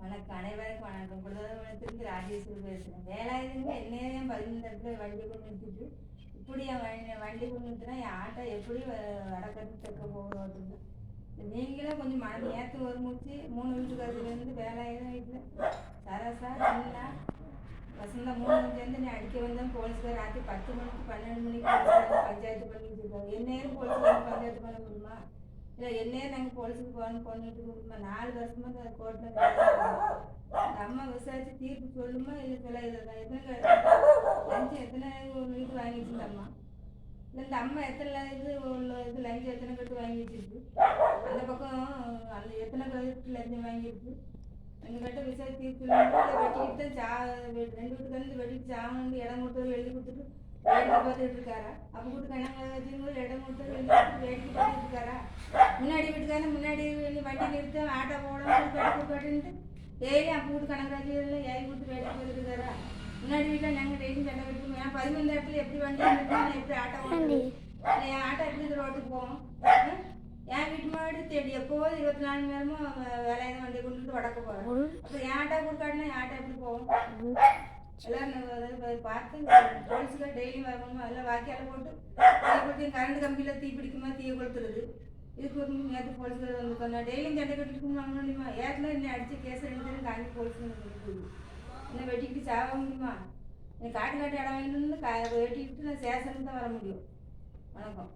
வணக்கம், அனைவருக்கும் வணக்கம். பொழுதுவனத்திற்கு ராஜேஸ்வரி பேசுகிறேன். வேலாயுதங்க என்னையும் 15 இடத்துல வண்டி கொண்டு நிறுத்திட்டு இப்படி வண்டி கொண்டு நிறுத்தினா என் ஆட்டை எப்படி வடக்கத்து தெற்க போகிறோம். நீங்களும் கொஞ்சம் மன நேற்று ஒரு மூச்சு 3 வீட்டுக்காரத்துலேருந்து வேலாயுதம் வீட்டில் சரசா சின்ன வசந்தா 3 சேர்ந்து நீ அடிக்க வந்தேன். போலீஸ்கார் ராத்திரி 10 மணிக்கு 12 மணிக்கு பஞ்சாயத்து பண்ணிட்டு இருக்கோம். என்னையும் போலீஸ்காரங்க பஞ்சாயத்து பண்ண முடியுமா? இல்லை என்னையே நாங்கள் போலீஸுக்கு பண்ணிட்டு கொடுக்குமா? 4 வருஷமாக கோர்ட்டில் அம்மா விசாரிச்சு தீர்ப்பு சொல்லுமா? இல்லை சொல்ல எத்தனை லஞ்சம் எத்தனை வீட்டு வாங்கி வச்சுருந்தம்மா? இல்லை இந்த அம்மா எத்தனை இது லஞ்சம் எத்தனை கட்டு வாங்கி வச்சிருக்கு? அந்த பக்கம் அந்த எத்தனை கட்டு லஞ்சம் வாங்கியிருக்கு? எங்கள் கிட்ட விசாரிச்சு தீர்ப்பு சொல்லுமா? இல்லை வெட்டிக்கிட்டு தான் 2 வீட்டுக்கு வெட்டிட்டு சாவணும் இடம் கொடுத்தவர் எழுதி கொடுத்துட்டு வேடிக்கை பார்த்துட்டு இருக்காரா? அப்போ கூட கணக்கு வச்சுக்கும்போது இடம் கொடுத்தவர் எழுதி கொடுத்துட்டு வேடிக்கை பார்த்துட்டு இருக்காரா? முன்னாடி வீட்டுக்காரங்க முன்னாடி வண்டி நிறுத்த ஆட்டோ போடணும் போட்டுன்ட்டு டெய்லி அப்போ வீட்டு கணக்கு ஏறி கொடுத்து வேடிக்கை பார்த்துட்டு இருக்காரா? முன்னாடி வீட்டில் நாங்கள் டெய்லி சண்டை கட்டுவோம். ஏன் 15 இடத்துல எப்படி வண்டி நிறுத்தணும், எப்படி ஆட்டோ போடுறது? இல்லை என் ஆட்டோ எப்படி இந்த ரோட்டுக்கு போவோம்? என் வீட்டு மாடு தேடி எப்போது 24 மணி நேரமும் வேலையை வண்டியை கொண்டுட்டு வடக்க போகிறேன். அப்புறம் என் ஆட்டோ கொடுக்காட்டினா என் ஆட்டோ எப்படி போவோம்? எல்லாரும் பார்த்து போலீஸுக்காக டெய்லி வரணும். அதெல்லாம் வாக்கியால் போட்டு கரண்ட் கம்பியில் தீ பிடிக்குமா தீயை கொளுத்துறது. இதுக்கு ஒரு நேற்று போலீஸ்கார் வந்து பண்ணால் டெய்லியும் சண்டை கட்டிட்டு வாங்க முடியுமா? ஏற்கனவே என்ன அடித்து கேஸ் 2 பேரும் காஞ்சி போலீஸ் என்ன வெட்டிக்கிட்டு சாக முடியுமா? காட்டு இடம் வாங்கிட்டு வெட்டிக்கிட்டு நான் சேஷனுக்கு தான் வர முடியும். வணக்கம்.